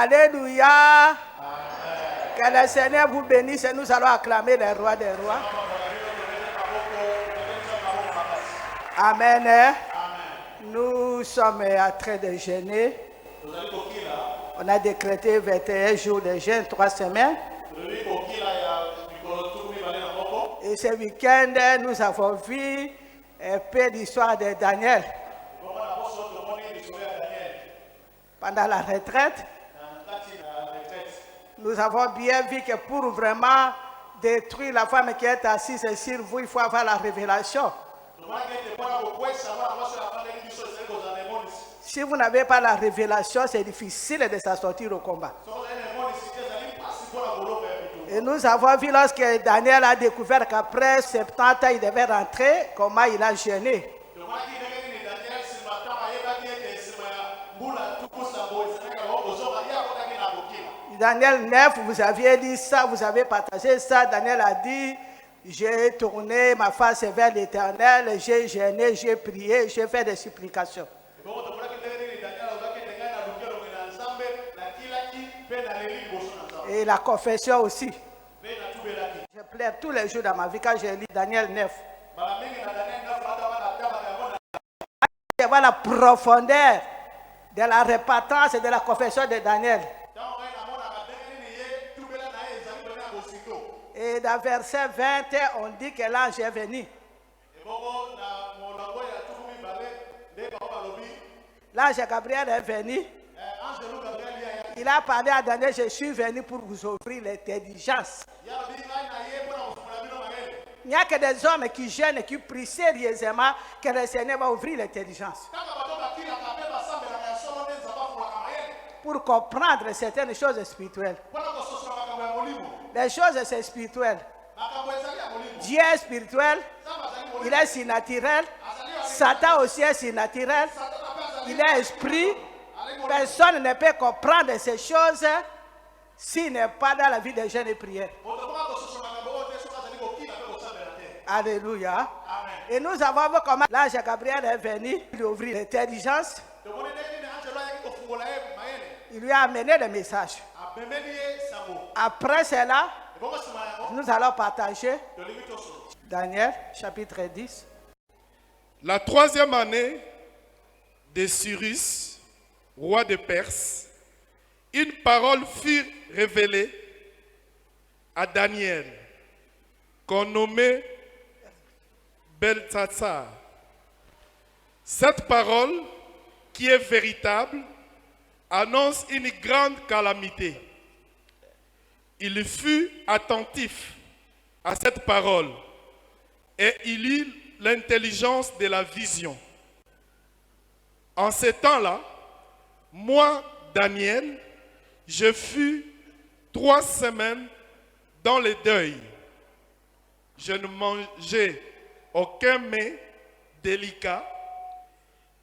Alléluia. Que le Seigneur vous bénisse et nous allons acclamer les rois des rois. Amen. Nous sommes en train de jeûner. On a décrété 21 jours de jeûne, 3 semaines. Et ce week-end, nous avons vu un peu l'histoire de Daniel. Pendant la retraite, nous avons bien vu que pour vraiment détruire la femme qui est assise sur vous, il faut avoir la révélation. Si vous n'avez pas la révélation, c'est difficile de s'en sortir au combat. Et nous avons vu lorsque Daniel a découvert qu'après 70 ans, il devait rentrer, comment il a jeûné. Daniel 9, vous aviez dit ça, vous avez partagé ça. Daniel a dit, j'ai tourné ma face vers l'Éternel, j'ai jeûné, j'ai prié, j'ai fait des supplications. Et la confession aussi. Je pleure tous les jours dans ma vie quand j'ai lu Daniel 9. Je vois la profondeur de la repentance et de la confession de Daniel. Et dans verset 20, on dit que l'ange est venu. L'ange Gabriel est venu. Il a parlé à Daniel, je suis venu pour vous offrir l'intelligence. Il n'y a que des hommes qui jeûnent et qui prient sérieusement que le Seigneur va ouvrir l'intelligence. Pour comprendre certaines choses spirituelles. Les choses, c'est spirituel. Dieu est spirituel. Il est surnaturel. Satan aussi est surnaturel. Il est esprit. Personne ne peut comprendre ces choses s'il n'est pas dans la vie des jeûnes et prières. Alléluia. Amen. Et nous avons vu comment l'ange Gabriel est venu lui ouvrir l'intelligence. Il lui a amené le message. Après cela, nous allons partager Daniel chapitre 10. La 3e année de Cyrus, roi de Perse, une parole fut révélée à Daniel, qu'on nommait Beltsatsar. Cette parole, qui est véritable, annonce une grande calamité. Il fut attentif à cette parole et il eut l'intelligence de la vision. En ce temps-là, moi, Daniel, je fus 3 semaines dans le deuil. Je ne mangeais aucun mets délicat,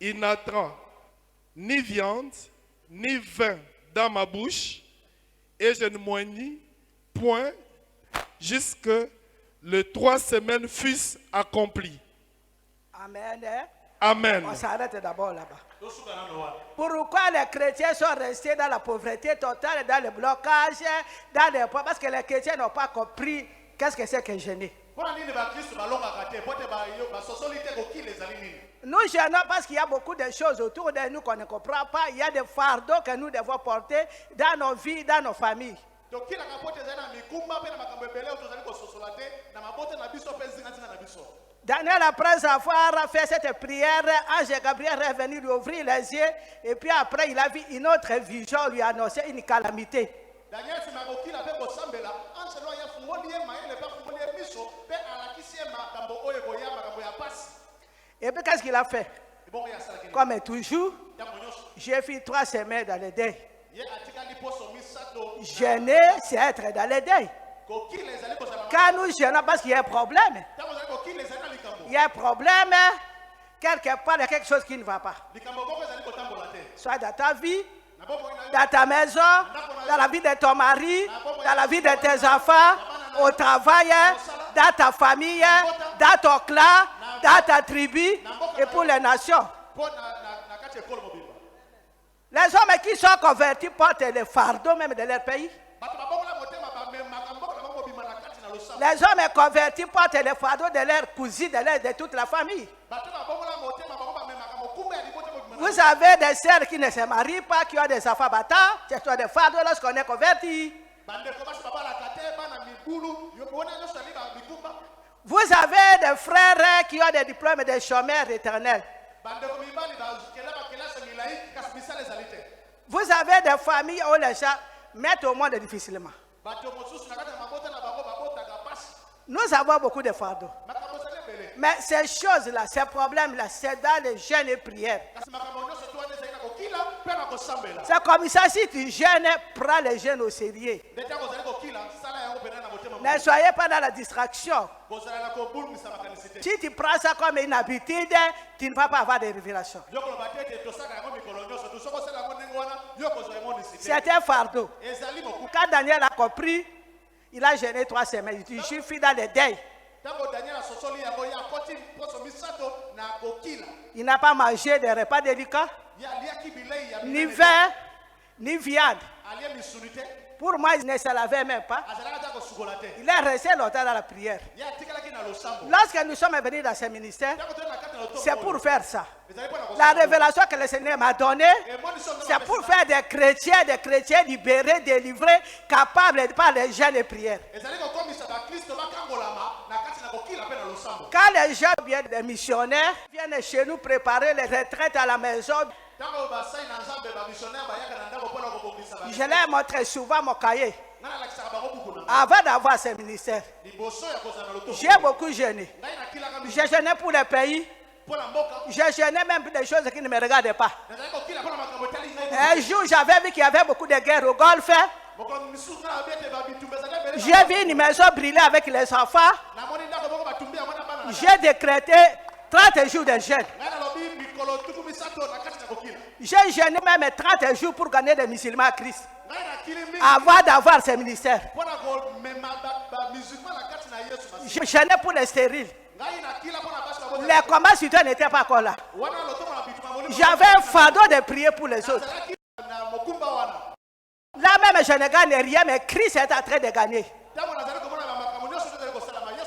inattrant, ni viande, ni vin dans ma bouche, et je ne moignis point jusque les 3 semaines fussent accomplies. Amen. Amen. On s'arrête d'abord là-bas. Pourquoi les chrétiens sont restés dans la pauvreté totale, dans le blocage, dans les... Parce que les chrétiens n'ont pas compris qu'est-ce que c'est que jeûner. Nous jeûnons parce qu'il y a beaucoup de choses autour de nous qu'on ne comprend pas. Il y a des fardeaux que nous devons porter dans nos vies, dans nos familles. Daniel, après avoir fait cette prière, ange Gabriel est venu lui ouvrir les yeux. Et puis après, il a vu une autre vision, lui annoncer une calamité. Et puis qu'est-ce qu'il a fait? Comme toujours, j'ai fait 3 semaines dans le deuil. Jeûner, c'est être dans le deuil. Quand nous jeûnons, parce qu'il y a un problème. Il y a un problème, quelque part, il y a quelque chose qui ne va pas. Soit dans ta vie, dans ta maison, dans la vie de ton mari, dans la vie de tes enfants, au travail, dans ta famille, dans ton clan, dans ta tribu et pour les nations. Les hommes qui sont convertis portent les fardeaux même de leur pays. Les hommes convertis portent les fardeaux de leurs cousins, de toute la famille. Vous avez des sœurs qui ne se marient pas, qui ont des enfants bâtards, qui ont des fardeaux lorsqu'on est converti. Vous avez des frères qui ont des diplômes de chômeurs éternels. Vous avez des familles où les gens mettent au monde difficilement. Nous avons beaucoup de fardeaux. Mais ces choses-là, ces problèmes-là, c'est dans les jeûnes et prières. C'est comme ça, si tu jeûnes, prends les jeûnes au sérieux. Ne soyez pas dans la distraction. Si tu prends ça comme une habitude, tu ne vas pas avoir de révélations. C'est un fardeau. Quand Daniel a compris, il a jeûné 3 semaines. Il dit, je suis dans les deuils. Il n'a pas mangé des repas délicats, ni vin, ni viande. Pour moi, il ne se lavait même pas. Il est resté longtemps dans la prière. Lorsque nous sommes venus dans ce ministère, c'est pour faire ça. La révélation que le Seigneur m'a donnée, c'est pour faire des chrétiens libérés, délivrés, capables par les jeûnes et prières. Quand les gens viennent, des missionnaires, viennent chez nous préparer les retraites à la maison, je leur montre souvent mon cahier. Avant d'avoir ce ministère, j'ai beaucoup jeûné. J'ai jeûné pour le pays. J'ai jeûné même pour des choses qui ne me regardaient pas. Un jour, j'avais vu qu'il y avait beaucoup de guerres au Golfe. J'ai vu une maison brûler avec les enfants. J'ai décrété 30 jours de jeûne. J'ai jeûné même 30 jours pour gagner des musulmans à Christ. Avant d'avoir ce ministère. J'ai jeûné pour les stériles. Les combats sur terre n'étaient pas encore là. J'avais un fardeau de prier pour les autres. Là même je ne gagne rien, mais Christ est en train de gagner.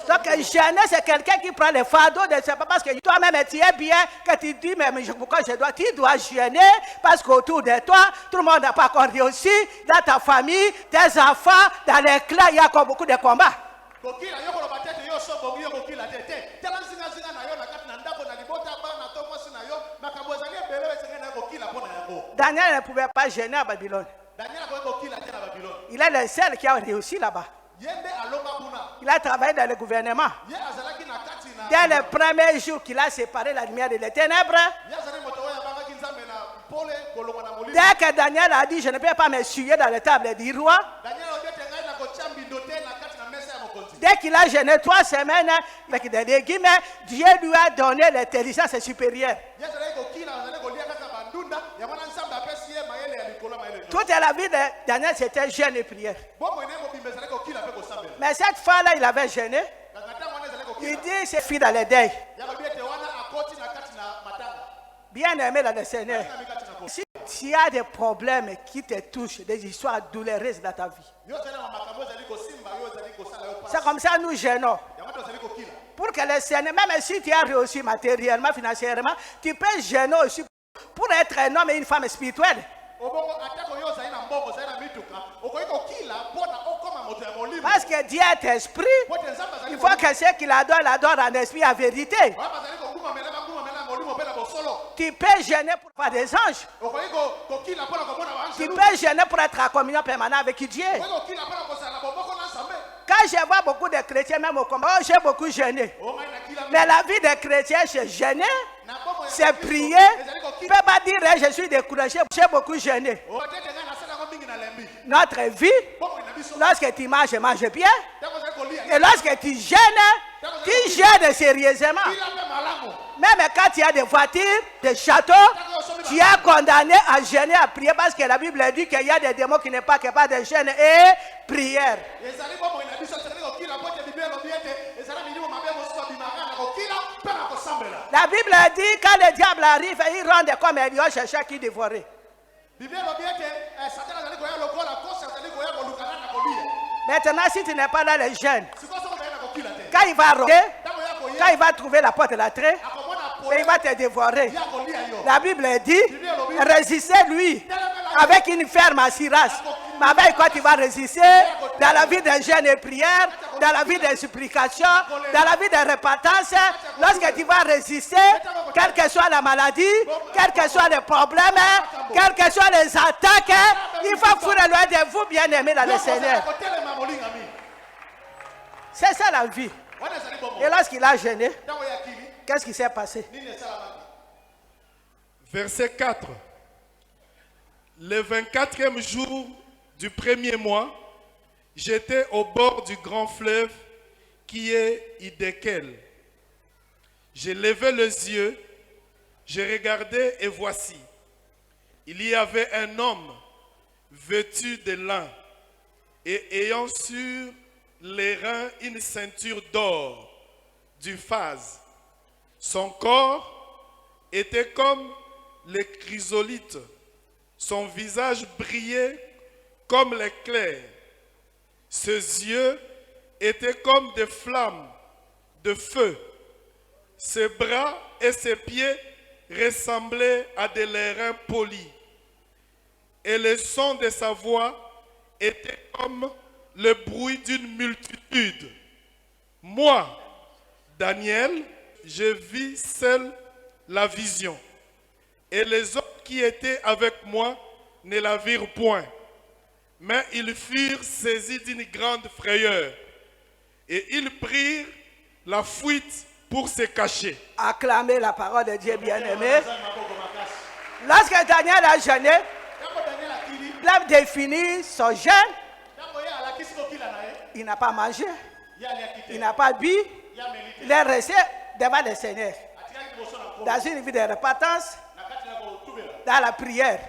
Donc jeûner, c'est quelqu'un qui prend les fardeaux de ses pas parce que toi-même tu es bien, que tu dis, mais pourquoi je dois, tu dois jeûner parce qu'autour de toi, tout le monde n'a pas encore réussi, dans ta famille, tes enfants, dans les clans, il y a encore beaucoup de combats. Daniel ne pouvait pas jeûner à Babylone. Il est le seul qui a réussi là-bas. Il a travaillé dans le gouvernement. Dès le premier jour qu'il a séparé la lumière des ténèbres, dès que Daniel a dit, je ne peux pas me suyer dans la table du roi, dès qu'il a jeûné 3 semaines avec des légumes, Dieu lui a donné l'intelligence supérieure. Toute la vie de Daniel, c'était jeûne et prière. Mais cette fois-là, il avait jeûné. Il dit, c'est fini dans les deuils. Bien aimé dans le Seigneur. Si tu as des problèmes qui te touchent, des histoires douloureuses dans ta vie, c'est comme ça nous jeûnons. Pour que le Seigneur, même si tu as réussi matériellement, financièrement, tu peux jeûner aussi pour être un homme et une femme spirituelle. Parce que Dieu est esprit, il faut que ceux qui l'adorent en esprit en vérité. Tu peux jeûner pour faire des anges. Tu peux jeûner pour être en communion permanente avec Dieu. Quand je vois beaucoup de chrétiens, même au combat, j'ai beaucoup jeûné. Mais la vie des chrétiens, c'est jeûner, c'est prier. Tu ne peux pas dire, je suis découragé, j'ai beaucoup jeûné. Notre vie, lorsque tu manges, mange bien. Et lorsque tu jeûnes sérieusement. Même quand tu as des voitures, des châteaux, tu es condamné à jeûner, à prier, parce que la Bible dit qu'il y a des démons qui n'est pas capables de jeûne et prière. La Bible dit quand le diable arrive, il rentre comme un lion cherchant qui dévorer. Maintenant, si tu n'es pas dans les jeunes, quand il va rôder, quand il va trouver la porte de l'entrée, il va te dévorer. La Bible dit, résistez-lui avec une ferme assurance. Mais avec quoi tu vas résister? Dans la vie des jeûnes et prières, dans la vie des supplications, dans la vie des repentance, lorsque tu vas résister, quelle que soit la maladie, quels que soient les problèmes, quelles que soient les attaques, il faut fuir loin de vous, bien-aimés dans le Seigneur. C'est ça la vie. Et lorsqu'il a jeûné, qu'est-ce qui s'est passé? Verset 4. Le 24e jour du premier mois, j'étais au bord du grand fleuve qui est Hiddekel. J'ai levé les yeux, j'ai regardé et voici, il y avait un homme vêtu de lin et ayant sur les reins une ceinture d'or du phase. Son corps était comme les chrysolites. Son visage brillait comme l'éclair. Ses yeux étaient comme des flammes de feu. Ses bras et ses pieds ressemblaient à des lérins polis. Et le son de sa voix était comme le bruit d'une multitude. Moi, Daniel, je vis seul la vision. Et les autres qui étaient avec moi ne la virent point. Mais ils furent saisis d'une grande frayeur. Et ils prirent la fuite pour se cacher. Acclamez la parole de Dieu, bien-aimé. Lorsque Daniel a jeûné, il a défini son jeûne. Il n'a pas mangé. Il n'a pas bu. Il est resté devant le Seigneur. Dans une vie de repentance, dans la prière.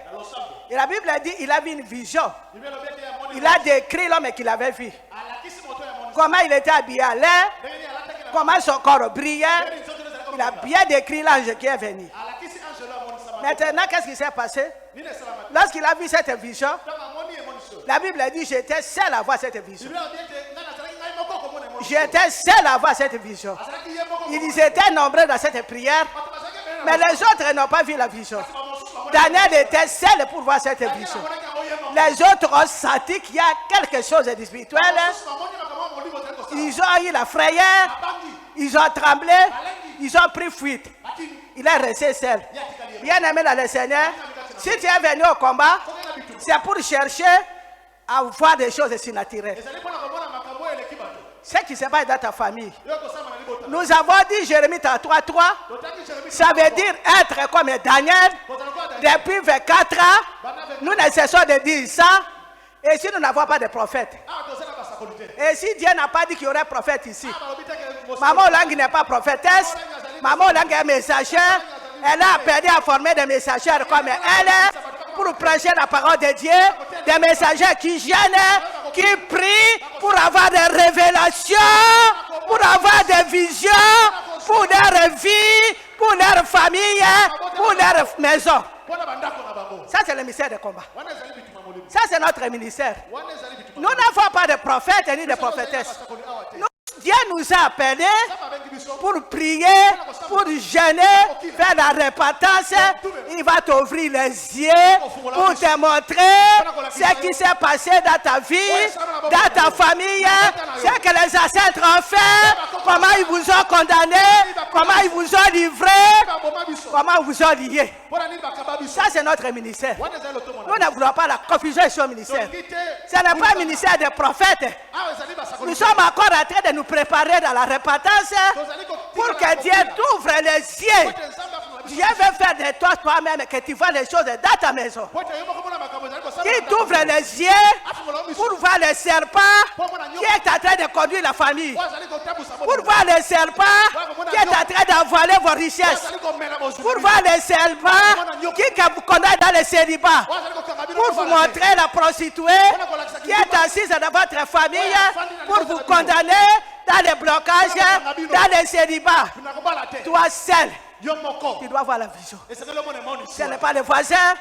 Et la Bible dit qu'il a vu une vision. Il a décrit l'homme qu'il avait vu. Comment il était habillé à l'air, comment son corps brillait. Il a bien décrit l'ange qui est venu. Maintenant, qu'est-ce qui s'est passé? Lorsqu'il a vu cette vision, la Bible dit, j'étais seul à voir cette vision. J'étais seul à voir cette vision. Ils étaient nombreux dans cette prière, mais les autres n'ont pas vu la vision. Daniel était seul pour voir cette vision. Les autres ont senti qu'il y a quelque chose de spirituel. Ils ont eu la frayeur, ils ont tremblé, ils ont pris fuite. Il est resté seul. Bien aimé dans le Seigneur, si tu es venu au combat, c'est pour chercher à voir des choses surnaturelles. Ce qui se passe dans ta famille. Nous avons dit Jérémie 33:3. Ça veut dire être comme Daniel. Depuis 24 ans, nous ne cessons de dire ça. Et si nous n'avons pas de prophète, et si Dieu n'a pas dit qu'il y aurait prophète ici, Maman Olang n'est pas prophétesse, Maman Olang est messagère, elle a appelé à former des messagères comme elle pour prêcher la parole de Dieu, des messagers qui gênent, qui prient pour avoir des révélations, pour avoir des visions, pour leur vie, pour leur famille, pour leur maison. Ça, c'est le ministère de combat. Ça, c'est notre ministère. Nous n'avons pas de prophètes ni de prophétesses. Dieu nous a appelés pour prier, pour jeûner, faire la repentance. Il va t'ouvrir les yeux pour te montrer ce qui s'est passé dans ta vie, dans ta famille, ce que les ancêtres ont fait, comment ils vous ont condamné, comment ils vous ont livré, comment ils vous ont lié. Ça, c'est notre ministère. Nous ne voulons pas la confusion sur le ministère. Ce n'est pas un ministère de prophètes. Nous sommes encore en train de nous préparer dans la repentance pour que Dieu t'ouvre les yeux. Dieu veut faire de toi toi-même que tu vois les choses dans ta maison. Qu'il t'ouvre les yeux pour voir les serpents qui est en train de conduire la famille. Pour voir les serpents qui est en train d'envoler vos richesses. Pour voir les serpents qui vous conduisent dans le célibat. Pour vous montrer la prostituée qui est assise dans votre famille. Pour vous condamner dans les blocages, dans les célibats. Toi seul. Tu dois voir la vision. Ce n'est pas les voisins,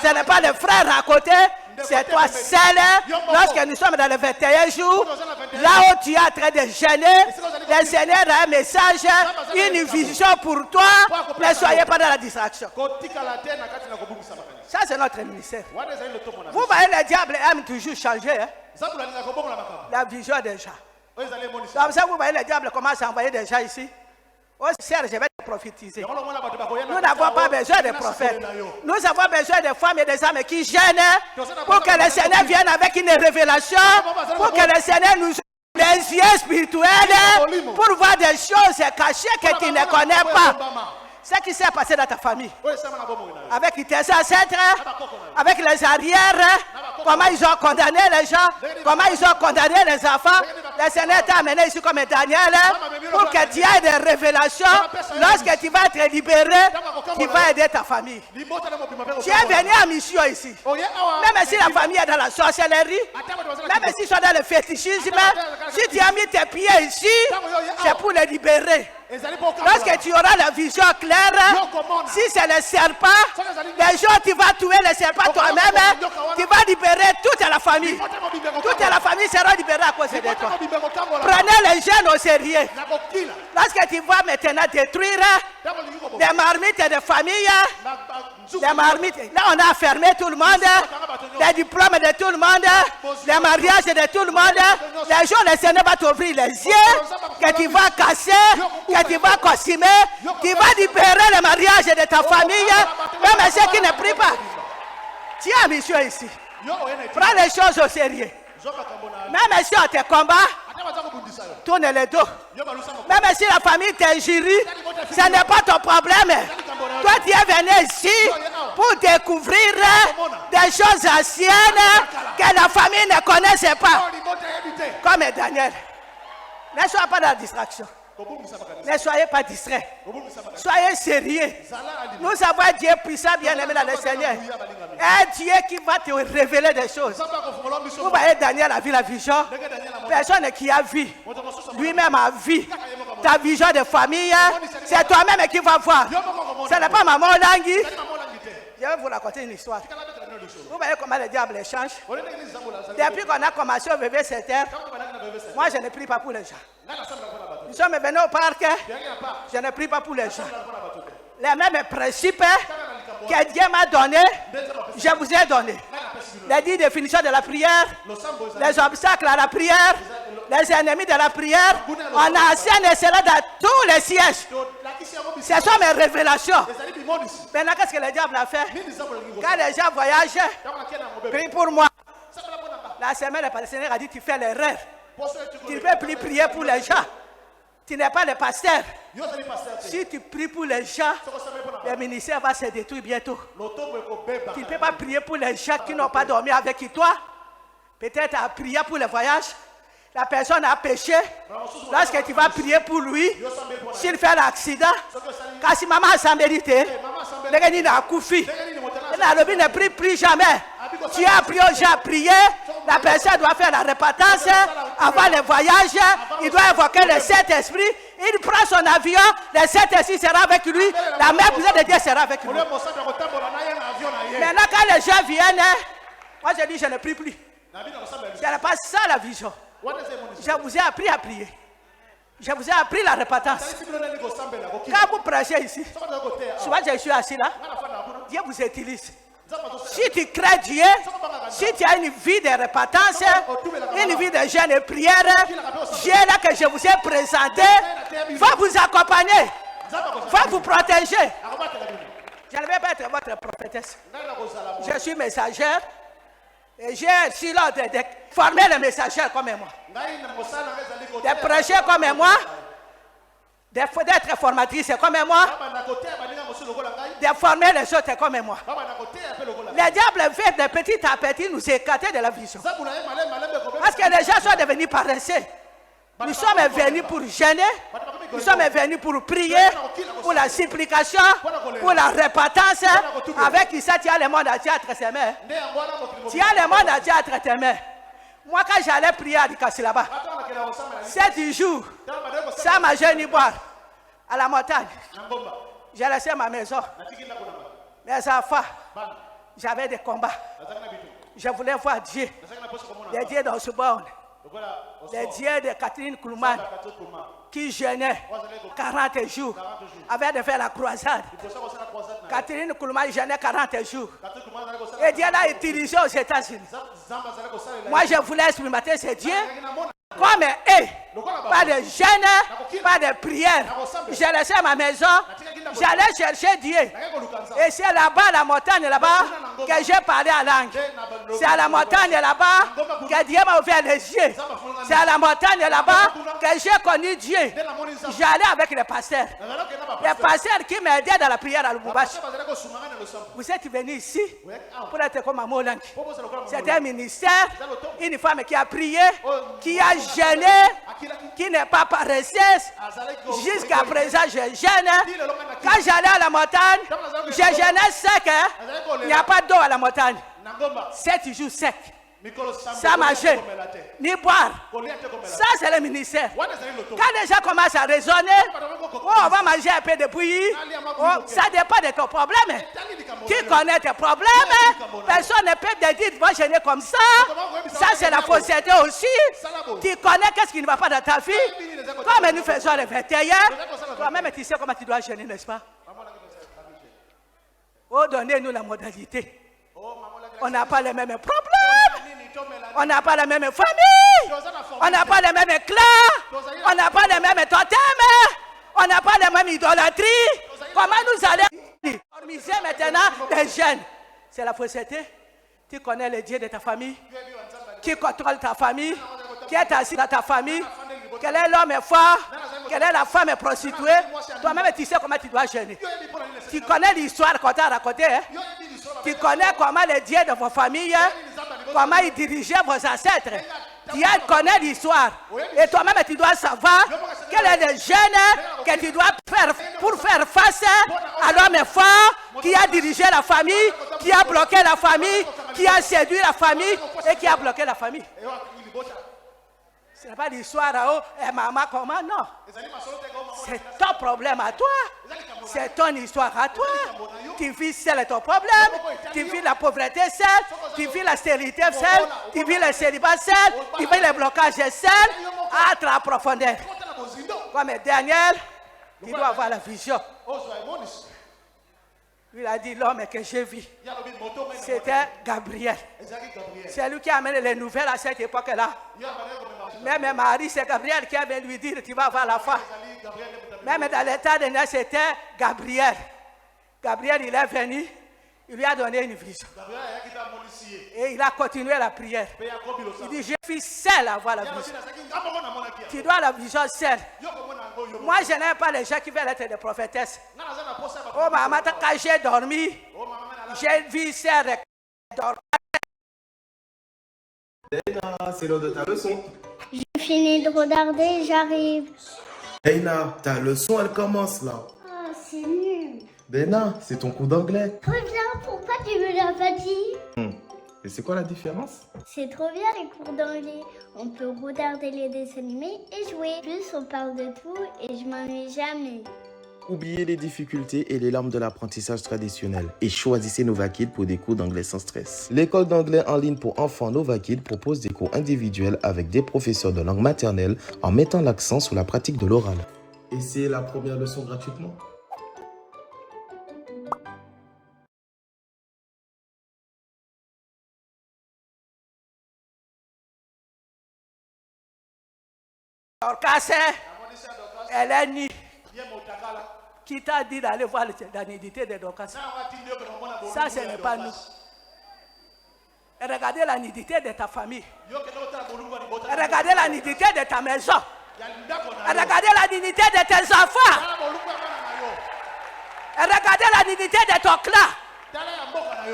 ce n'est pas les frères à côté, c'est toi seul. Lorsque nous sommes dans les 21 jours, là où tu es en train de gêner, le Seigneur a un message, une vision pour toi. Ne soyez pas dans la distraction. Ça, c'est notre ministère. Vous voyez, le diable aime toujours changer la vision des gens. Comme ça, vous voyez, le diable commence à envoyer des gens ici. Oh, Serge, je vais te prophétiser. Nous n'avons pas besoin de prophètes. Nous avons besoin de femmes et des hommes qui gênent pour que le Seigneur vienne avec une révélation, pour que le Seigneur nous ouvre les yeux spirituels, pour voir des choses cachées que tu ne connais pas. Ce qui s'est passé dans ta famille, avec tes ancêtres, avec les arrières, comment ils ont condamné les gens, comment ils ont condamné les enfants. Le Seigneur t'a amené ici comme Daniel pour que tu aies des révélations. Lorsque tu vas être libéré, tu vas aider ta famille. Tu es venu en mission ici. Même si la famille est dans la sorcellerie, même s'ils sont dans le fétichisme, si tu as mis tes pieds ici, c'est pour les libérer. Lorsque tu auras la vision claire, si c'est le serpent, les jours tu vas tuer le serpent toi-même, tu vas libérer toute la famille. Toute la famille sera libérée à cause de toi. Prenez les jeunes au sérieux. Lorsque tu vas maintenant détruire des marmites de famille, les marmites, là on a fermé tout le monde, les diplômes de tout le monde, les mariages de tout le monde. Les jours le Seigneur va t'ouvrir les yeux, que tu vas casser, que tu vas costumer, tu vas libérer le mariage de ta famille, même ceux qui ne prient pas. Tu as mission ici. Prends les choses au sérieux. Même si on te combat, tourne le dos. Même si la famille t'injurie, ce n'est pas ton problème. Toi, tu es venu ici pour découvrir des choses anciennes que la famille ne connaissait pas. Comme Daniel. Ne sois pas dans la distraction. Ne soyez pas distraits. Soyez sérieux. Nous avons un Dieu puissant, bien-aimé dans le Seigneur. Un Dieu qui va te révéler des choses. Vous voyez, Daniel a vu la vision. Personne qui a vu. Lui-même a vu. Ta vision de famille, c'est toi-même qui vas voir. Ce n'est pas maman Langui. Je vais vous raconter une histoire. Vous voyez comment le diable change. Depuis qu'on a commencé au VV7, moi je ne prie pas pour les gens. Nous sommes venus au parc, je ne prie pas pour les gens. Les mêmes principes que Dieu m'a donné, je vous ai donné. Les 10 définitions de la prière, les obstacles à la prière, les ennemis de la prière, on enseigne cela dans tous les sièges. Ce sont mes révélations. Maintenant, qu'est-ce que le diable a fait? Quand les gens voyagent, prie pour moi. La semaine, le pasteur a dit, tu fais l'erreur. Tu ne peux plus prier pour les gens. Tu n'es pas le pasteur. Si tu pries pour les gens, le ministère va se détruire bientôt. Tu ne peux pas prier pour les gens qui n'ont pas dormi avec toi. Peut-être à prier pour le voyage. La personne a péché. Lorsque tu vas prier pour lui, s'il fait l'accident, quand si maman s'en mérite, le gars n'a koufi. Le ne prie plus jamais. Tu as appris aux gens à prier. La personne doit faire la repentance avant le voyage. Il doit invoquer le Saint-Esprit. Il prend son avion. Le Saint-Esprit sera avec lui. La mère de Dieu sera avec lui. Maintenant, quand les gens viennent, moi je dis je ne prie plus. Ce n'est pas ça la vision. Je vous ai appris à prier. Je vous ai appris la repentance. Quand vous prêchez ici, souvent je suis assis là, Dieu vous utilise. Si tu crées Dieu, si tu as une vie de repentance, une vie de jeûne et prière, Dieu là que je vous ai présenté va vous accompagner, va vous protéger. Je ne vais pas être votre prophétesse. Je suis messagère. Et j'ai aussi l'ordre de former les messagers comme moi. De prêcher comme moi. D'être formatrice comme moi. De former les autres comme moi. Le diable fait de petit à petit nous écarter de la vision. Parce que les gens sont devenus paresseux. Nous sommes venus pour gêner. Nous sommes venus pour prier, pour la supplication, pour la repentance. Avec ça, tu as le monde à théâtre ses mains. Tu as le monde à théâtre tes mains. Moi, quand j'allais prier à Dikassi là-bas, 7 jours, ça m'a gêné boire à la montagne. J'ai laissé ma maison. Mes enfants, j'avais des combats. Je voulais voir Dieu. Les dieux d'Osborne. Les dieux de Catherine Kuhlman qui jeûnait 40 jours avant de faire la croisade. Catherine Kuhlman jeûnait 40 jours. Et Dieu l'a utilisé aux États-Unis. Moi, je voulais expérimenter ce Dieu comme eux. Pas de jeûne, pas de prière. J'ai laissé ma maison. J'allais chercher Dieu. Et c'est là-bas, la montagne là-bas, que j'ai parlé à langue. C'est à la montagne là-bas que Dieu m'a ouvert les yeux. C'est à la montagne là-bas que j'ai connu Dieu. J'allais avec les pasteurs. Les pasteurs qui m'aidaient dans la prière à Lubumbashi. Vous êtes venus ici pour être comme Maman Langue. C'est un ministère, une femme qui a prié, qui a jeûné, qui n'est pas paresseuse. Jusqu'à présent, je jeûne. Quand j'allais à la montagne, je jeûnais sec. Il n'y a pas d'eau à la montagne. 7 jours secs. Sans manger, ni boire. Ça, c'est le ministère. Quand les gens commencent à raisonner, on va manger un peu de bouillie. Ça dépend de ton problème. Qui connaît tes problèmes? Personne ne peut te dire, va jeûner comme ça. Ça, c'est la fausseté aussi. Tu connais qu'est-ce qui ne va pas dans ta vie. Comme nous faisons le 21, toi-même, tu sais comment tu dois jeûner, n'est-ce pas? Oh, donnez-nous la modalité. On n'a pas les mêmes problèmes. On n'a pas la même famille. On n'a pas les mêmes clans. On n'a pas les mêmes totems. On n'a pas les mêmes idolâtries. Comment nous allons organiser maintenant les jeunes? C'est la fausseté. Tu connais le Dieu de ta famille. Qui contrôle ta famille. Qui est assis dans ta famille. Quel est l'homme fort. Quelle est la femme prostituée. Toi-même, tu sais comment tu dois jeûner. Tu connais l'histoire qu'on t'a racontée. Hein? Tu connais comment les dieux de vos familles, comment ils dirigeaient vos ancêtres. Tu connais l'histoire. Et toi-même, tu dois savoir quel est le jeûne que tu dois faire pour faire face à l'homme fort qui a dirigé la famille, qui a bloqué la famille, qui a séduit la famille et qui a bloqué la famille. Ce n'est pas l'histoire à oh, maman, comment? Non. C'est ton problème à toi. C'est ton histoire à toi. Tu vis seul ton problème. Tu vis la pauvreté seule. Tu vis la stérilité seule. Tu vis le célibat seul. Tu vis le blocage seul. À ta profondeur. Comme Daniel, il doit avoir la vision. Il a dit l'homme que j'ai vu. C'était Gabriel. C'est lui qui a amené les nouvelles à cette époque-là. Même Marie, c'est Gabriel qui avait lui dire tu vas avoir la foi. Même dans l'état de naissance, c'était Gabriel. Gabriel, il est venu, il lui a donné une vision. Et il a continué la prière. Il dit, je suis seul à avoir la vision. Tu dois la vision seule. Moi, je n'aime pas les gens qui veulent être des prophétesses. Oh, maman, quand j'ai dormi, j'ai vu ça dormir. C'est l'heure de ta leçon. J'ai fini de regarder, j'arrive. Eina, ta leçon, elle commence là. Oh, c'est nul. Dena, c'est ton cours d'anglais. Trop bien, pourquoi tu me l'as pas dit? Et c'est quoi la différence? C'est trop bien les cours d'anglais. On peut regarder les dessins animés et jouer. Plus on parle de tout et je m'ennuie jamais. Oubliez les difficultés et les larmes de l'apprentissage traditionnel et choisissez NovaKid pour des cours d'anglais sans stress. L'école d'anglais en ligne pour enfants NovaKid propose des cours individuels avec des professeurs de langue maternelle en mettant l'accent sur la pratique de l'oral. Et c'est la première leçon gratuitement. Dorcas, elle est née. Qui t'a dit d'aller voir la nudité de Dorcas? Ça, ce n'est pas nous. Regardez la nudité de ta famille. Regardez la nudité de ta maison. Regardez la nudité de tes enfants. Regardez la nudité de ton clan.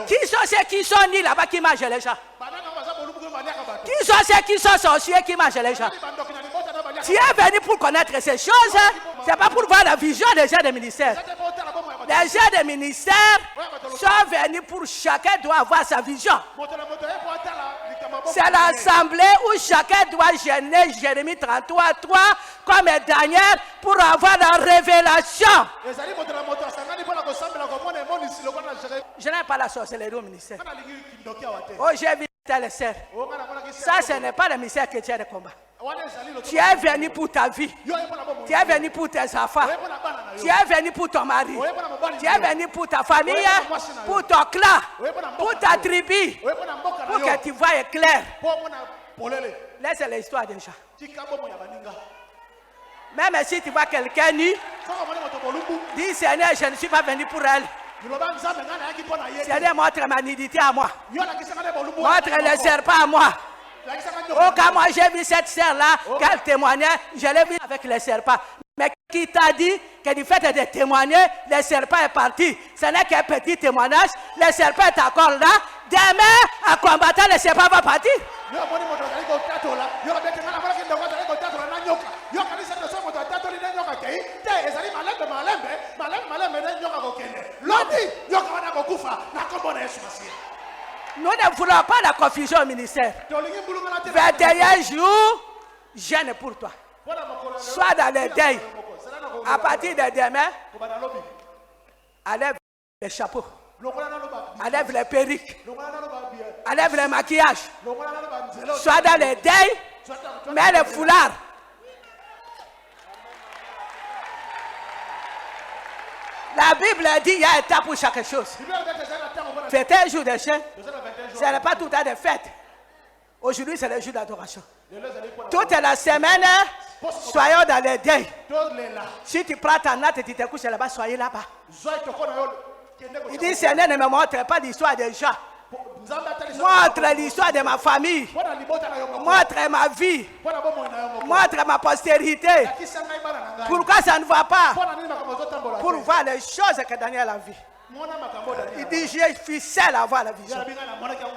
Qui sont ceux qui sont nés là-bas qui mangent les gens? Qui sont ceux qui sont sorciers qui mangent les gens? Tu es venu pour connaître ces choses, ce n'est pas pour voir la vision des gens des ministères. Les gens des ministères sont venus pour chacun doit avoir sa vision. C'est l'assemblée où chacun doit gêner Jérémie 33:3 comme Daniel pour avoir la révélation. Je n'aime pas la sorcellerie au ministère. Oh, j'ai vu les sœurs. Ça, ce n'est pas le ministère que tu as de combat. Tu es venu pour ta vie. Tu es venu pour tes enfants. Tu es venu pour ton mari. Tu es venu pour ta famille, pour ton clan, pour ta tribu, pour que tu vois clair. Laisse l'histoire des gens. Même si tu vois quelqu'un nu, dis Seigneur, je ne suis pas venu pour elle. Seigneur, montre ma nudité à moi. Montre le serpent à moi. Oh, quand moi j'ai vu cette sœur-là, qu'elle témoignait, je l'ai vu avec les serpents. Mais qui t'a dit que du fait de témoigner, le serpent est parti? Ce n'est qu'un petit témoignage. Le serpent est encore là. Demain, en combattant, le serpent va partir. Nous ne voulons pas la confusion au ministère. 21 jours, jeûne pour toi. Sois dans le deuil. À partir de demain, enlève les chapeaux, enlève les perruques, enlève les maquillages. Sois dans le deuil, mets le foulard. La Bible dit qu'il y a un temps pour chaque chose. Faites un jour de jeûne. Ce n'est pas tout à de fête. Aujourd'hui, c'est le jour d'adoration. Toute la semaine, soyons dans le deuil. Si tu prends ta natte et tu te couches là-bas, soyez là-bas. Il dit, Seigneur, ne me montre pas l'histoire des gens. Montre l'histoire de ma famille. Montre ma vie. Montre ma postérité. Pourquoi ça ne va pas? Pour voir les choses que Daniel a vues. Il dit, je suis seul à voir la vision.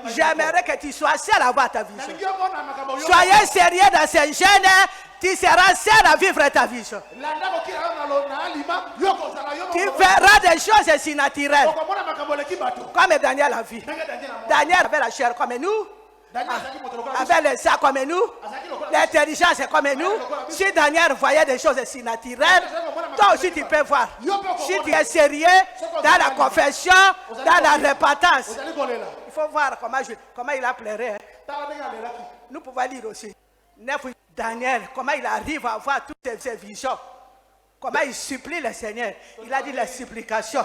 J'aimerais que tu sois seul à voir ta vision. Soyez sérieux dans ces jeunes, tu seras seul à vivre ta vision. Tu verras des choses si naturelles. Comme Daniel a vu. Daniel avait la chair comme nous. Avec le sang comme nous, l'intelligence comme nous. Si Daniel voyait des choses si naturelles, toi aussi tu peux voir. Si tu es sérieux dans la confession, dans la repentance, il faut voir comment il a pleuré. Nous pouvons lire aussi. Daniel, comment il arrive à voir toutes ces visions. Comment il supplie le Seigneur. Il a dit la supplication.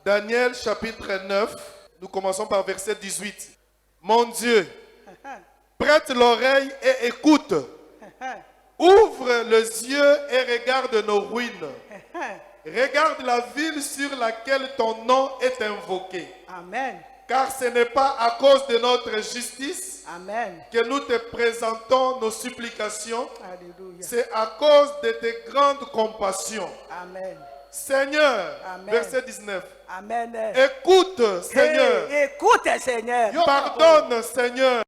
Daniel chapitre 9. Nous commençons par verset 18. Mon Dieu, prête l'oreille et écoute. Ouvre les yeux et regarde nos ruines. Regarde la ville sur laquelle ton nom est invoqué. Amen. Car ce n'est pas à cause de notre justice Amen. que nous te présentons nos supplications. Alléluia. C'est à cause de tes grandes compassions. Amen. Seigneur, Amen. verset 19. Amen. Écoute, Seigneur. Écoute, Seigneur. Pardonne, Seigneur.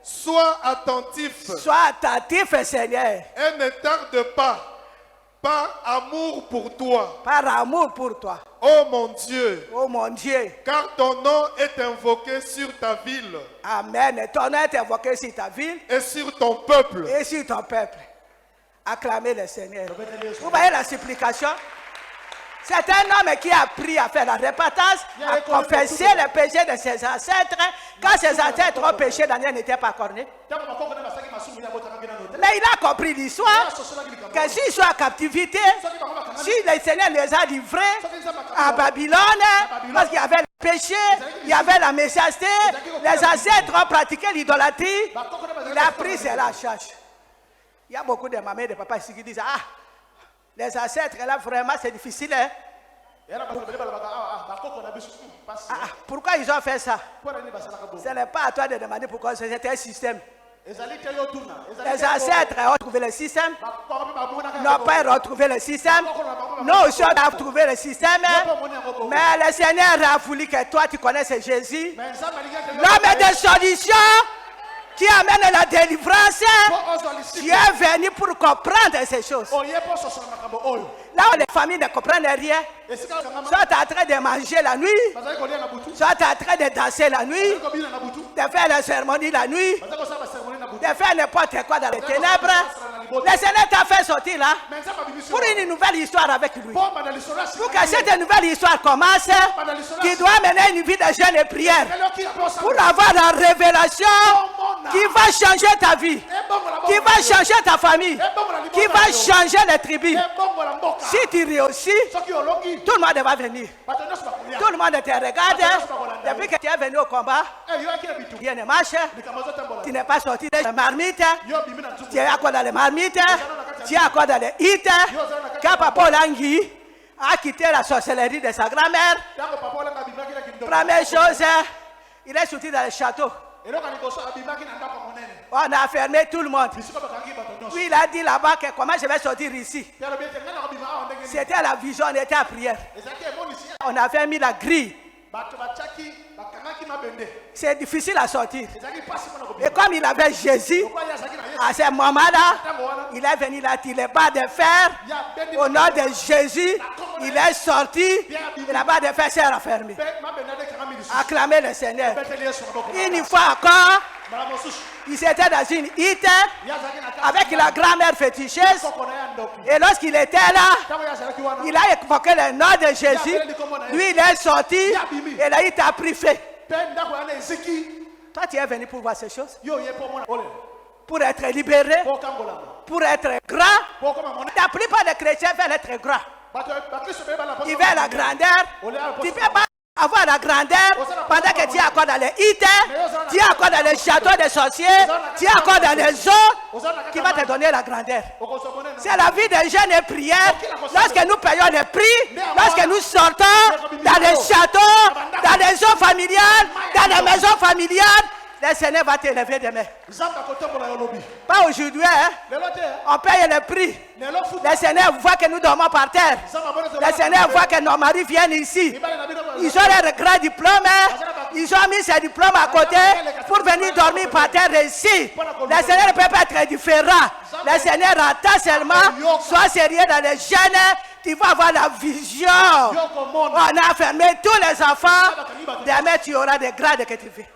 Sois attentif. Sois attentif, Seigneur. Et ne tarde pas. Par amour pour toi. Par amour pour toi. Oh mon Dieu. Oh mon Dieu. Car ton nom est invoqué sur ta ville. Amen. Ton nom est invoqué sur ta ville. Et sur ton peuple. Et sur ton peuple. Acclamez le Seigneur. Vous voyez la supplication? C'est un homme qui a appris à faire la repentance, à confesser le péché de ses ancêtres. Quand ses ancêtres ont péché, Daniel n'était pas corné. Mais il a compris l'histoire, que s'ils sont en captivité, si le Seigneur les a livrés à Babylone, parce qu'il y avait le péché, il y avait la méchanceté, les ancêtres ont pratiqué l'idolâtrie, il a pris cela en charge. Il y a beaucoup de mamans et de papas ici qui disent, ah, les ancêtres, là, vraiment, c'est difficile. Hein? Pourquoi ils ont fait ça? Ce n'est pas à toi de demander pourquoi c'était un système. Les ancêtres ont trouvé le système. Nos pères ont trouvé le système. Nous aussi, on a trouvé le système. Mais le Seigneur a voulu que toi, tu connaisses Jésus. L'homme de solution qui amène la délivrance, tu es venu pour comprendre ces choses. Là où les familles ne comprennent rien, soit tu es en train de manger la nuit, soit tu es en train de danser la nuit, de faire la cérémonie la nuit, de faire n'importe quoi dans les ténèbres. Le Seigneur t'a fait sortir là pour une nouvelle histoire avec lui. Pour que cette nouvelle histoire commence, tu dois mener une vie de jeûne et prière pour avoir la révélation qui va changer ta vie, qui va changer ta famille, qui va changer les tribus. Si tu réussis, tout le monde va venir. Tout le monde te regarde. Depuis que tu es venu au combat, rien ne marche. Tu n'es pas sorti des marmites. Tu es encore dans les marmites. Tu es encore dans les hits. Quand Papa Olangi a quitté la sorcellerie de sa grand-mère, première chose, il est sorti dans le château. On a fermé tout le monde. Puis il a dit là-bas que comment je vais sortir ici. C'était la vision, on était à prière. On avait mis la grille. C'est difficile à sortir. Et comme il avait Jésus, à ce moment-là, il est venu là, il est bas de fer. Au nom de Jésus, il est sorti. Et la barre de fer s'est refermée. Acclamez le Seigneur. Une fois encore, il était dans une hit avec la grand-mère féticheuse. Et lorsqu'il était là, il a évoqué le nom de Jésus. Lui, il est sorti et là, il t'a pris fait. Toi, tu es venu pour voir ces choses. Pour être libéré, pour être grand. La plupart des chrétiens veulent être grands. Ils veulent la grandeur. Tu peux pas avoir la grandeur pendant que tu es encore dans les hits, tu es encore dans les châteaux des sorciers, tu es encore dans les eaux qui va te donner la grandeur. C'est la vie de jeûne et prière. Lorsque nous payons les prix, lorsque nous sortons dans les châteaux, dans les eaux familiales, dans les maisons familiales, le Seigneur va t'élever demain. Pas aujourd'hui, hein? On paye le prix. Le Seigneur voit que nous dormons par terre. Le Seigneur voit que nos maris viennent ici. Ils ont leur grand diplôme. Ils ont mis ces diplômes à côté pour venir dormir par terre ici. Le Seigneur ne peut pas être différent. Le Seigneur attend seulement. Sois sérieux dans les jeunes. Tu vas avoir la vision. On a fermé tous les enfants. Demain, tu auras des grades que tu veux.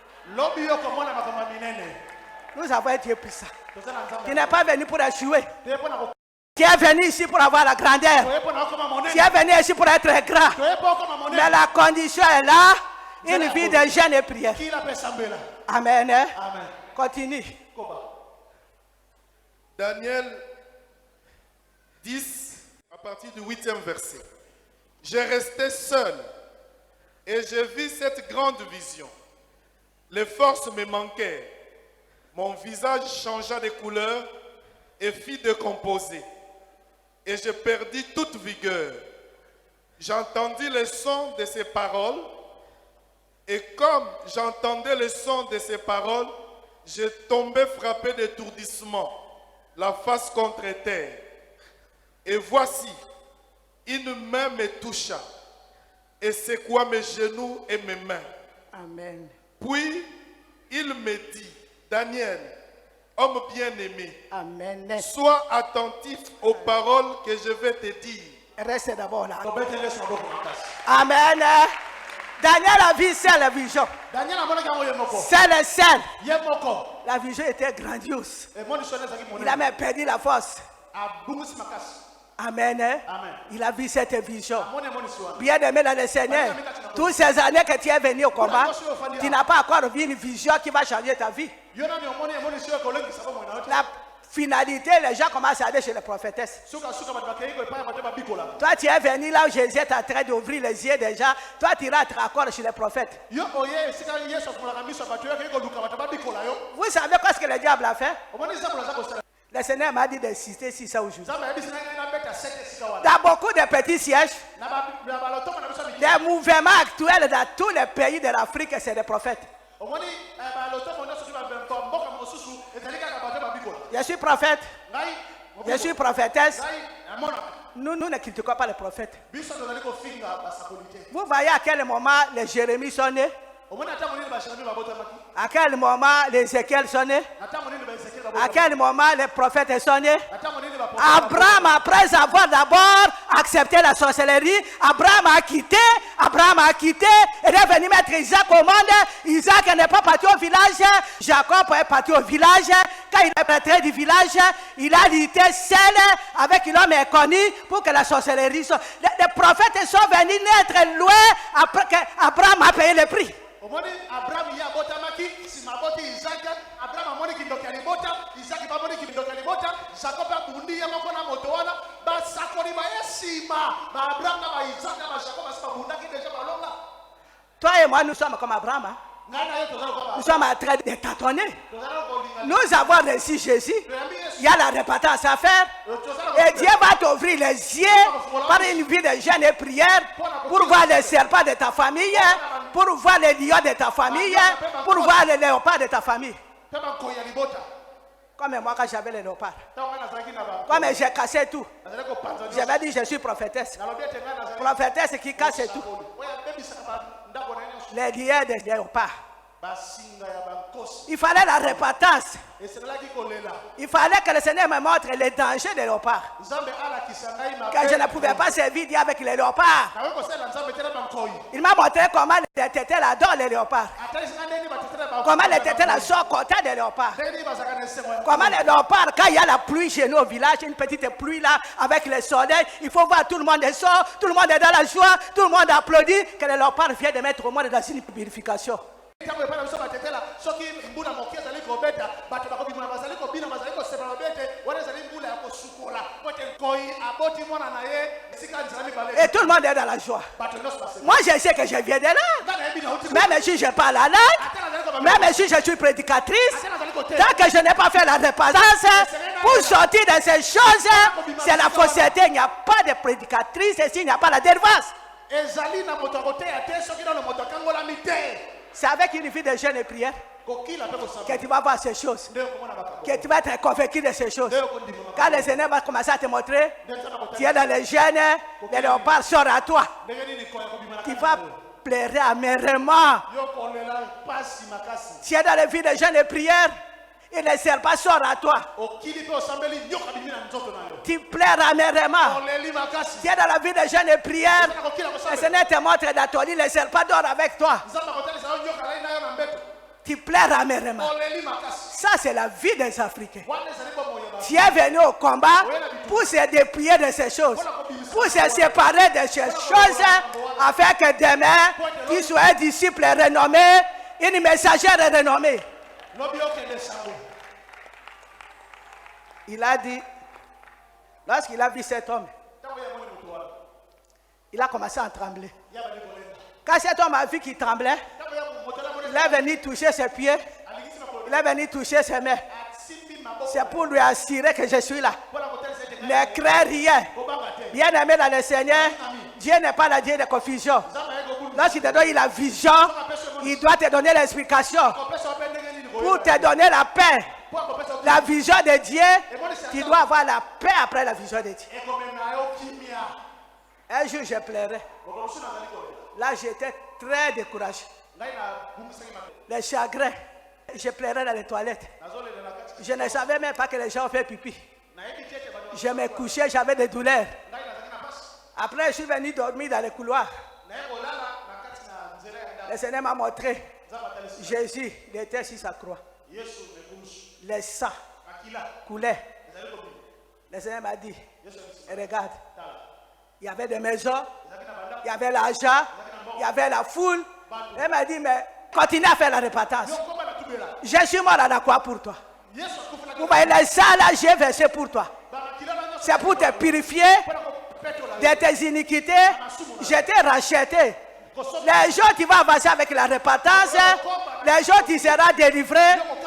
Nous avons un Dieu puissant. Tu n'es pas venu pour échouer. Tu es venu ici pour avoir la grandeur. Tu es venu ici pour être grand. Mais la condition est là. Une vie de jeûne et prière. Amen. Continue. Daniel 10, à partir du 8e verset. Je restais seul et je vis cette grande vision. Les forces me manquèrent. Mon visage changea de couleur et fit décomposer. Et je perdis toute vigueur. J'entendis le son de ces paroles. Et comme j'entendais le son de ces paroles, je tombais frappé d'étourdissement, la face contre terre. Et voici, une main me toucha et secoua mes genoux et mes mains. Amen. Puis, il me dit, Daniel, homme bien-aimé, Amen. Sois attentif aux paroles que je vais te dire. Reste d'abord là. Amen. Daniel a vu seul la vision. C'est le seul. La vision était grandiose. Il a même perdu la force. Amen. Amen. Il a vu cette vision. Bien aimé dans le Seigneur. Toutes ces années que tu es venu au combat, tu n'as pas encore vu une vision qui va changer ta vie. La finalité, les gens commencent à aller chez les prophétesses. Toi, tu es venu là où Jésus est en train d'ouvrir les yeux des gens. Toi, tu iras être encore chez les prophètes. Vous savez quoi ce que le diable a fait? Le Seigneur m'a dit d'insister sur ça aujourd'hui. Dans beaucoup de petits sièges, les mouvements actuels dans tous les pays de l'Afrique, c'est des prophètes. Je suis prophète. Je suis prophétesse. Nous ne critiquons pas les prophètes. Vous voyez à quel moment les Jérémies sont nés? À quel moment l'Ézéchiel sont nés? À quel moment les prophètes sont nés? Abraham, après avoir d'abord accepté la sorcellerie, Abraham a quitté et est venu mettre Isaac au monde. Isaac n'est pas parti au village, Jacob est parti au village. Quand il est rentré du village, il a lutté seul avec l'homme inconnu pour que la sorcellerie soit. Les prophètes sont venus naître loin après qu'Abraham a payé le prix. Abraham ya bota maki si maboti Isaac Abraham amoni kindoki alibota Isaac baboni kindoki alibota Jacob abundi ya makona motowana ba sakori ba yesima ba Abraham na ba Isaac na ba Jacob aspa bunda ki déjà balonga. Toi et moi nous sommes comme Abraham. Hein? Nous sommes en train de tâtonner. Nous avons reçu Jésus. Il y a la repentance à faire. Et Dieu va t'ouvrir les yeux par une vie de jeûne et prière pour voir les serpents de ta famille, pour voir les lions de ta famille, pour voir les léopards de ta famille. Comme moi quand j'avais les léopards. Comme j'ai cassé tout. J'avais dit je suis prophétesse. Prophétesse qui casse tout. Les liens des léopards. Il fallait la repentance. Il fallait que le Seigneur me montre les dangers des léopards. Que je ne pouvais pas servir Dieu avec les léopards. Il m'a montré comment les tételles adorent les léopards. Comment les tételles sont contents des léopards. Comment les léopards, quand il y a la pluie chez nous au village, une petite pluie là, avec le soleil, il faut voir tout le monde sort, tout le monde est dans la joie, tout le monde applaudit, que les léopards viennent de mettre au monde dans une purification. Et tout le monde est dans la joie. Moi je sais que je viens de là. Même si je parle la langue, même si je suis prédicatrice, tant que je n'ai pas fait la repentance pour sortir de ces choses, c'est la fausseté. Il n'y a pas de prédicatrice ici, il n'y a pas la délivrance. C'est avec une vie de jeûne et prière que tu vas voir ces choses, que tu vas être convaincu de ces choses. Quand le Seigneur va commencer à te montrer, tu es dans les jeûnes, les léopards sortent à toi. Tu vas pleurer amèrement. Tu es dans les vies de jeûne et prière, et les serpents sortent à toi. Tu pleures amèrement. Tu es dans la vie de jeûne et prière. Le Seigneur te montre dans ton lit, les serpents dorment avec toi. Tu pleures amèrement. Ça, c'est la vie des Africains. Tu es venu au combat pour se dépouiller de ces choses, pour se séparer de ces choses, afin que demain, tu sois un disciple renommé, une messagère renommée. Il a dit, lorsqu'il a vu cet homme, il a commencé à trembler. Quand cet homme a vu qu'il tremblait, il est venu toucher ses pieds, il est venu toucher ses mains. C'est pour lui assurer que je suis là. Ne crains rien. Bien aimé dans le Seigneur, Dieu n'est pas le Dieu de confusion. Lorsqu'il te donne la vision, il doit te donner l'explication pour te donner la paix. La vision de Dieu, tu dois avoir la paix après la vision de Dieu. Un jour, je pleurais. Là, j'étais très découragé. Les chagrins. Je pleurais dans les toilettes. Je ne savais même pas que les gens ont fait pipi. Je me couchais, j'avais des douleurs. Après, je suis venu dormir dans les couloirs. Le Seigneur m'a montré Jésus, il était sur sa croix. Les sangs coulaient. Le Seigneur m'a dit, regarde, il y avait des maisons, il y avait l'argent, il y avait la foule. Il m'a dit, mais continue à faire la repentance. Je suis mort à la croix pour toi. Vous voyez, les sangs là, j'ai versé pour toi. C'est pour te purifier de tes iniquités. Je t'ai racheté. Les jours tu vas avancer avec la repentance, les jours tu seras délivré,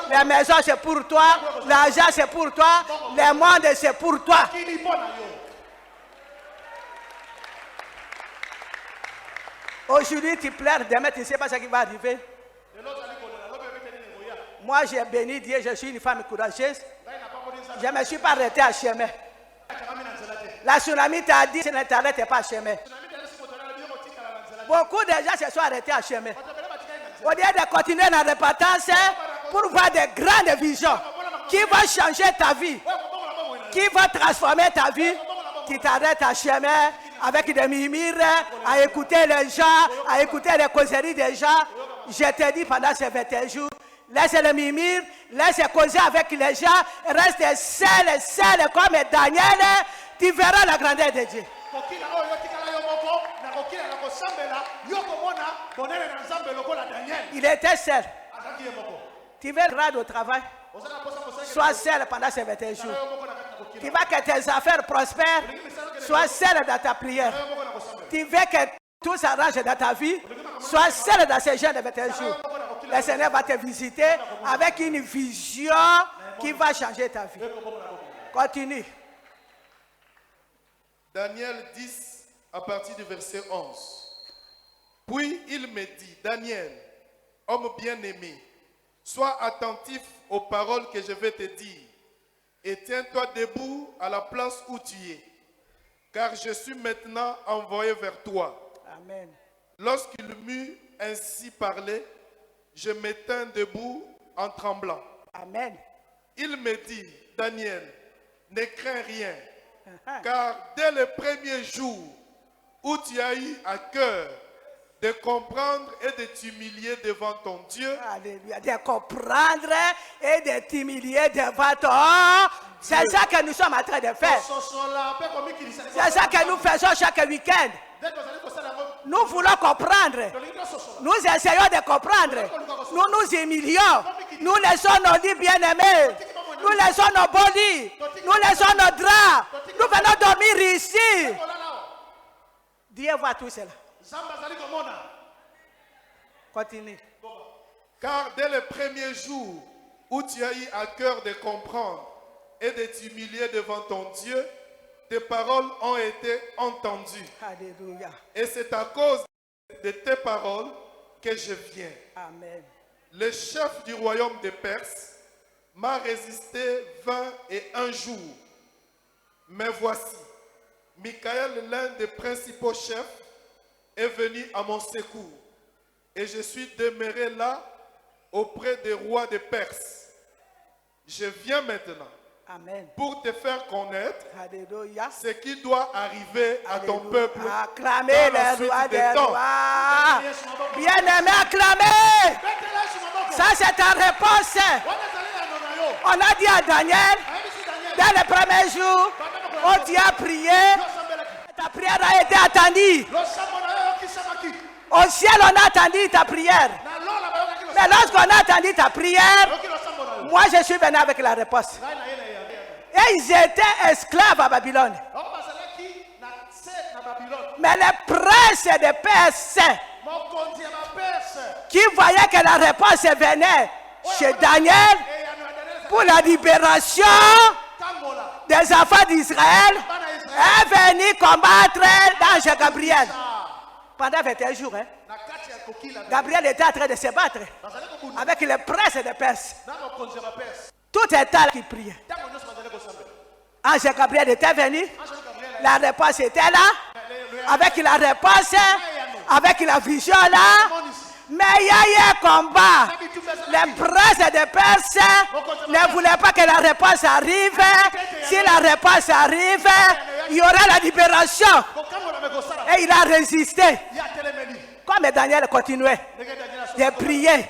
les maisons c'est pour toi, l'argent c'est pour toi, le monde c'est pour toi. Aujourd'hui tu pleures, demain tu ne sais pas ce qui va arriver. Moi j'ai béni Dieu, je suis une femme courageuse. Je ne me suis pas arrêté à chemin. La tsunami t'a dit, tu ne t'arrêtes pas à chemin. Beaucoup de gens se sont arrêtés à chemin. Au lieu de continuer la repentance pour voir des grandes visions qui vont changer ta vie, qui vont transformer ta vie, tu t'arrêtes à chemin avec des murmures, à écouter les gens, à écouter les causeries des gens. Je te dis pendant ces 21 jours, laisse les murmures, laisse causer avec les gens, reste seul comme Daniel, tu verras la grandeur de Dieu. Il était seul. Tu veux rendre au travail, sois seul pendant ces 21 jours. Tu veux que tes affaires prospèrent, sois seul dans ta prière. Tu veux que tout s'arrange dans ta vie, sois seul dans ces jeûnes de 21 jours. Le Seigneur va te visiter avec une vision qui va changer ta vie. Continue. Daniel 10 à partir du verset 11. Puis il me dit, Daniel, homme bien-aimé, sois attentif aux paroles que je vais te dire et tiens-toi debout à la place où tu es, car je suis maintenant envoyé vers toi. Amen. Lorsqu'il m'eut ainsi parlé, je me tins debout en tremblant. Amen. Il me dit, Daniel, ne crains rien, car dès le premier jour où tu as eu à cœur de comprendre et de t'humilier devant ton Dieu. Alléluia. De comprendre et de t'humilier devant ton... C'est ça que nous sommes en train de faire. C'est ça que nous faisons chaque week-end. Nous voulons comprendre. Nous essayons de comprendre. Nous nous humilions. Nous laissons nos lits bien-aimés. Nous laissons nos beaux lits. Nous laissons nos draps. Nous venons dormir ici. Dieu voit tout cela. Continue. Car dès le premier jour où tu as eu à cœur de comprendre et de t'humilier devant ton Dieu, tes paroles ont été entendues. Alléluia. Et c'est à cause de tes paroles que je viens. Amen. Le chef du royaume de Perse m'a résisté 21 jours. Mais voici, Michael, l'un des principaux chefs, est venu à mon secours. Et je suis demeuré là auprès des rois de Perse. Je viens maintenant. Amen. Pour te faire connaître. Alléluia. Ce qui doit arriver à ton peuple. Acclamez les rois des rois. Bien-aimé, acclamez. Ça, c'est ta réponse. On a dit à Daniel, dès le premier jour, on t'y a prié. Ta prière a été attendue. Au ciel, on a attendu ta prière. Mais lorsqu'on a attendu ta prière, moi, je suis venu avec la réponse. Et ils étaient esclaves à Babylone. Mais les princes de Perse, qui voyaient que la réponse venait chez Daniel pour la libération des enfants d'Israël, est venu combattre l'ange Gabriel. Pendant 21 jours, Gabriel était en train de se battre avec les princes de Perse. Tout état qui priait. Ange Gabriel était venu. La réponse était là. Avec la réponse, avec la vision là. Mais il y a eu un combat. Les princes de Perse ne voulaient pas que la réponse arrive. Si la réponse arrive, il y aura la libération. Et il a résisté. Comme Daniel continuait de prier,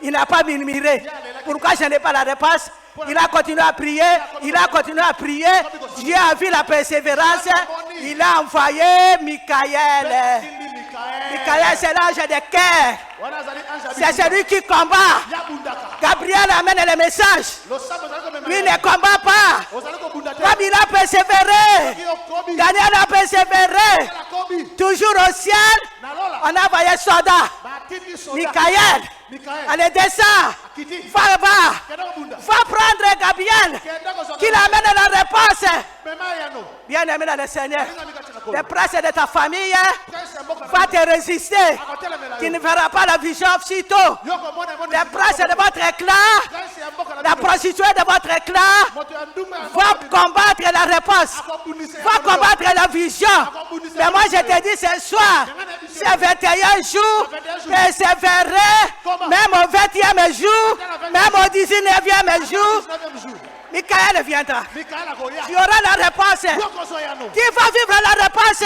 il n'a pas murmuré. Pourquoi je n'ai pas la réponse? Il a continué à prier, il a continué à prier. Dieu a vu la persévérance. Il a envoyé Michael. Michael, c'est l'ange de cœur. C'est celui qui combat. Gabriel amène le message. Lui ne combat pas. Comme il a persévéré, Daniel a persévéré. Toujours au ciel, on a envoyé soldat. Michael, allez descends. Va prendre Gabriel, qu'il amène la réponse. Bien aimé dans le Seigneur, les princes de ta famille va te résister. Tu ne verras pas la vision sitôt. Les princes de votre clan La prostituée de votre clan va combattre la réponse, va combattre la vision. Mais moi je te dis ce soir, c'est 21 jours, persévérer, même au 20e jour, même au 19e jour. Michael viendra. Tu auras la réponse. Qui va vivre la réponse?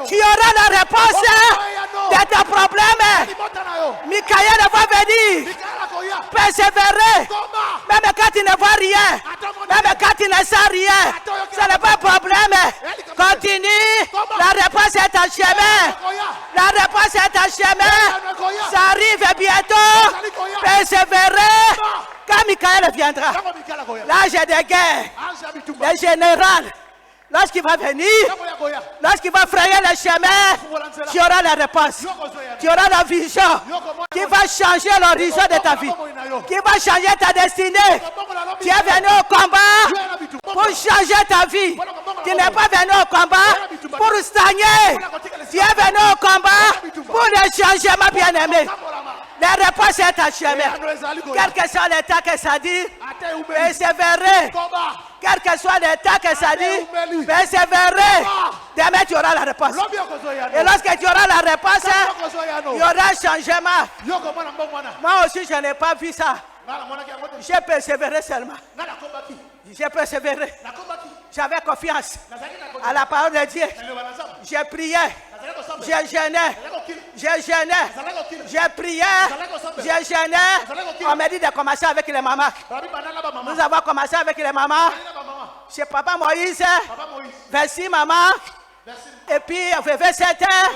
Tu auras la réponse de tes problèmes. Michael va venir. Persévérer. Même quand tu ne vois rien. Même quand tu ne sens rien. Ce n'est pas un problème. Continue. La réponse est en chemin. La réponse est en chemin. Ça arrive bientôt. Persévérer. Quand Michael viendra, l'âge de guerre, le général, lorsqu'il va venir, lorsqu'il va frayer le chemin, tu auras la réponse, tu auras la vision qui va changer l'horizon de ta vie, qui va changer ta destinée. Tu es venu au combat pour changer ta vie. Tu n'es pas venu au combat pour stagner. Tu es venu au combat pour le changement, bien-aimé. La réponse est en chemin. Quel que soit l'état que ça dit, persévérer. Quel que soit l'état que ça dit, persévérer. Demain, tu auras la réponse. Et lorsque tu auras la réponse, il y aura un changement. Moi aussi, je n'ai pas vu ça. J'ai persévéré seulement. J'ai persévéré. J'avais confiance à la parole de Dieu. J'ai prié. J'ai jeûné. J'ai jeûné. J'ai prié. J'ai jeûné. On m'a dit de commencer avec les mamans. Nous avons commencé avec les mamans. Chez Papa Moïse. Versi maman. Et puis, vers 7 heures.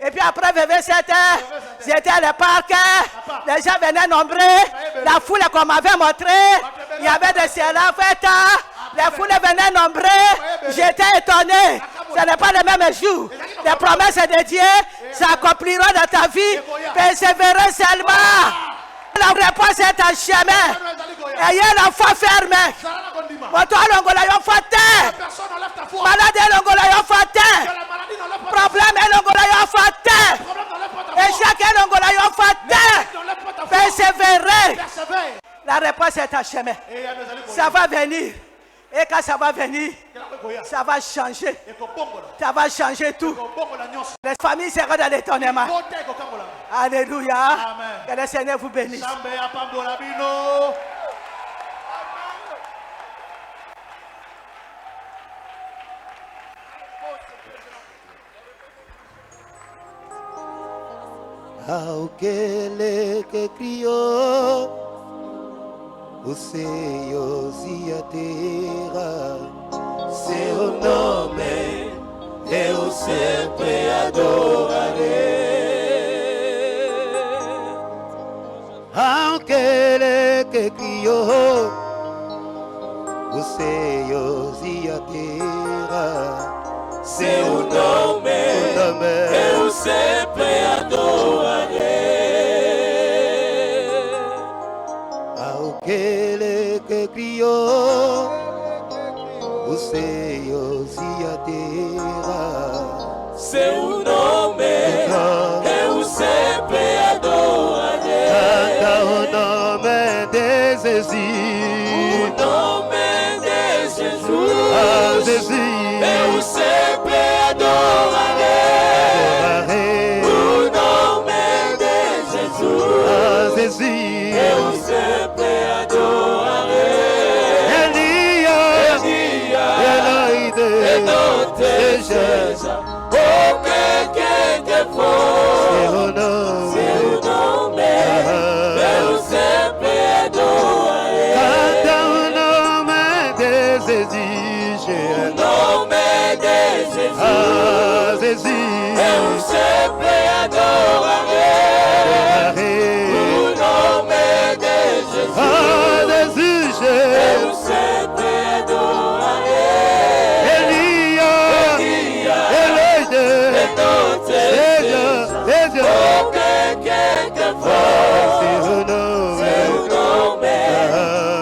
Et puis après, vers 7 heures, j'étais à le parc. Les gens venaient nombreux. La foule qu'on m'avait montré, il y avait des célas faites. Les foules venaient nombreux. J'étais étonné. Ce n'est pas le même jour. Les promesses de Dieu s'accompliront dans ta vie. Persévérer seulement. La réponse est en chemin. Ayez la foi ferme. Moto l'ongolayon fate. Malade l'ongolayon fate. Problème l'ongolayon fate. Échec l'ongolayon fate. Persévérer. La réponse est en chemin. Ça va venir. Et quand ça va venir, ça va changer. Ça va changer tout. Les familles seront dans l'étonnement. Alléluia. Amen. Que le Seigneur vous bénisse. Aukele que criou o Senhor se a terra, seu nome eu sempre adorarei. Aquele que criou o Senhor se a terra, seu nome eu sempre adorarei. Aquele que criou o Senhor e a terra, seu nome eu sempre adorarei. Canta o nome de Jesus, o nome de Jesus, Jesus. Eu sempre adorarei. O nome de Jesus, Jesus. Eu sempre adorarei. Seja o que for, seu nome eu sempre adorarei. Canta o nome de Jesus, o nome de Jesus, Jesus. Eu sempre adorarei. O nome de Jesus, Jesus. Eu sempre adorarei. O que for, seu nome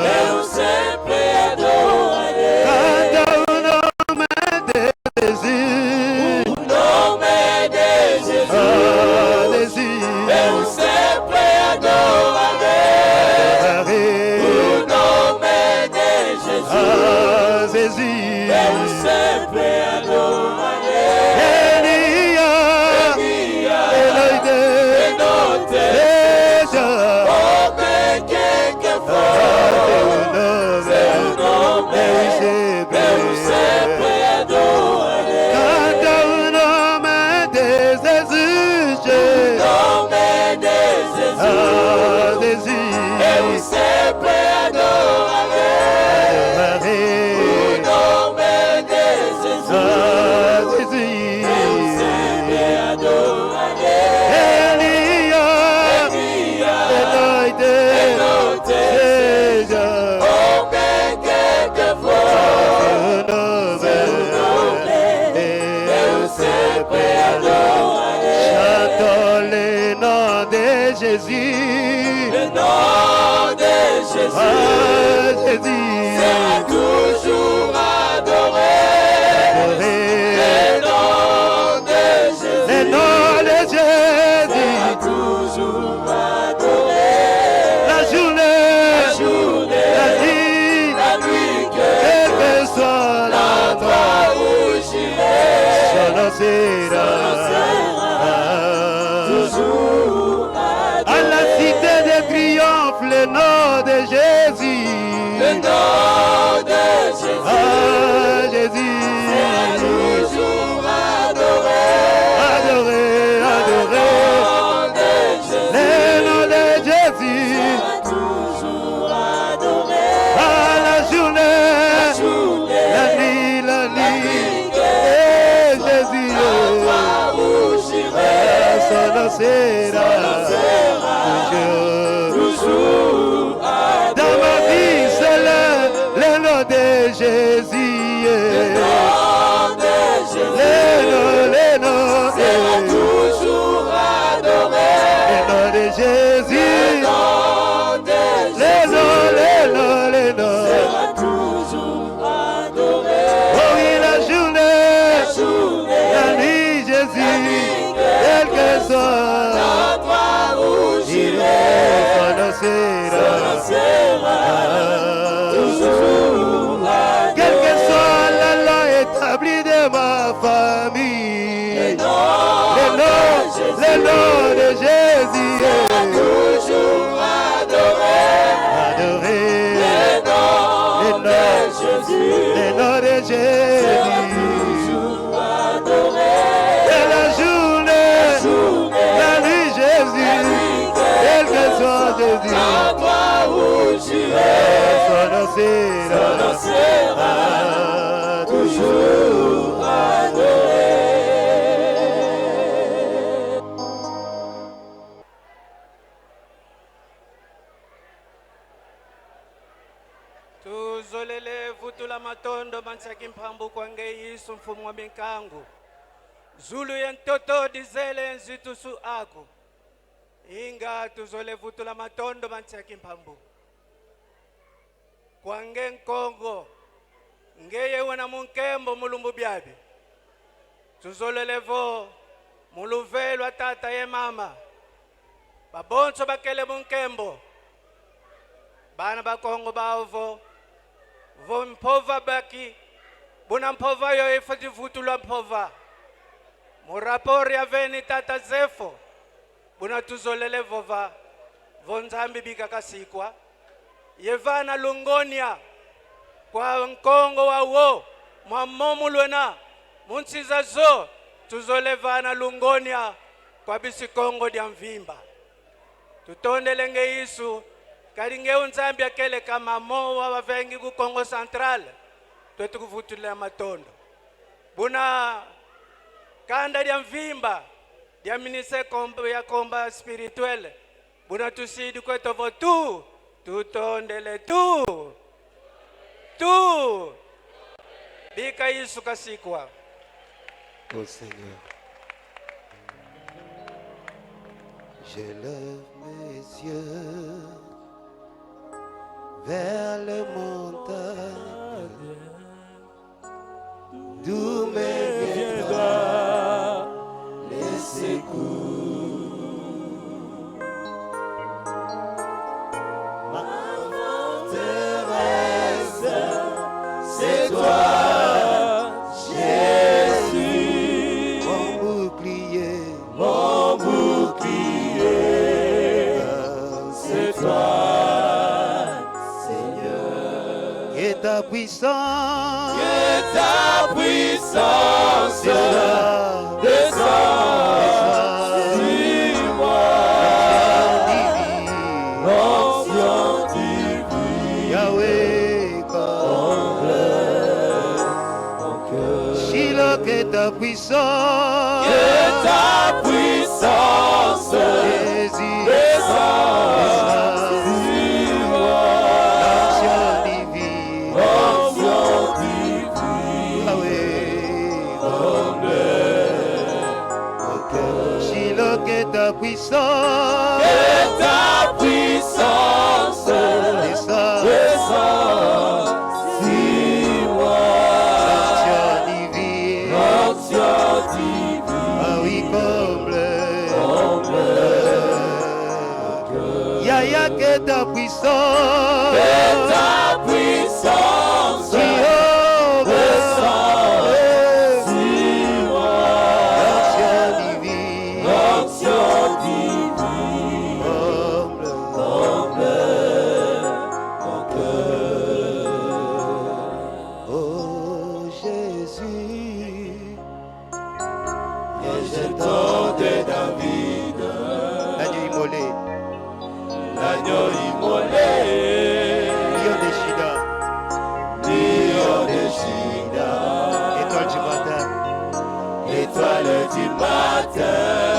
eu sempre adorarei. Canta o nome de Jesus, o nome de Jesus, Jesus. Eu sempre adorarei. Et où sempre adorare. O nome de Jésus. Et où sempre adorare. Elia, noite seja. Oh, bem que for. Eu sempre adorare. Chantons le nom de Jésus. Le nom de Jésus. Ah, Jésus. Sera toujours adoré. Le nom de Jésus. Le nom de Jésus. Sera toujours adoré. La journée, la nuit, quel que soit l'endroit où j'irai, solo sera toujours adoré. À la cité de triomphe, le nom de Jésus. Le nom de Jésus. Ah, Jésus. Sera toujours adoré. Adoré, adoré. Le nom de Jésus. Sera toujours adoré. À la journée, la nuit, et Jésus. L'endroit où j'irai, solo sera toujours adoré. Dans ma vie, c'est le nom de Jésus. Le nom de Jésus. Le nom sera toujours adoré. Le nom de Jésus. Le nom sera toujours adoré. Oh oui, la journée, la nuit, Jésus, quel que soit l'endroit où j'irai, solo sera toujours adoré. Quel que soit la loi établie de ma famille, le nom de Jésus sera toujours adoré. Adoré. Le nom de Jésus. Le nom de Jésus sera toujours adoré. Et la journée, la nuit, Jésus, quel que soit Jésus, l'endroit où j'irai, solo sera toujours adoré. Tuzolele vutula matondo mansaki mphambu kwange Yesu mfumu wa minkangu. Zulu yentoto dizele nzitusu ako. Inga tuzole vutula matondo mansaki mphambu. Kwange nkongo. Ngeye wana munkembo mulumbu byabi. Tuzolele vo muluvelo tata ye mama. Babonso bakele munkembo. Bana bakongo baovo. Vo mpova baki. Buna mpova yo ifati vutula mpova. Murapori ya veni tata zefo. Buna tuzolele vova. Vonzambi bika kasikwa. Yevana lungonia. Kwa nkongo wa wo. Mwamomu lwena. Munsiza zo. Tuzolevana lungonia. Kwa bisi kongo dia mvimba. Tutondele nge Yesu. Karinge unzambi akele kama moa wavengi ku Kongo Central. Twetu kuvutula matondo. Buna kanda dia mvimba. Dia minise komba ya komba spirituel. Buna tusidi kweto vo tu. Tutondele tu. Tu. Bika Yesu kasikwa. Oh Seigneur, je lève mes yeux vers les montagnes, d'où me viendra les secours. Ma forteresse, c'est toi. Ta puissance, que ta puissance descend sur moi. puissance, que ta puissance, Jésus, ta puissance, que ta puissance descend sur moi, l'onction divine, ah oui, comble, Yaya, que ta puissance, étoile du matin.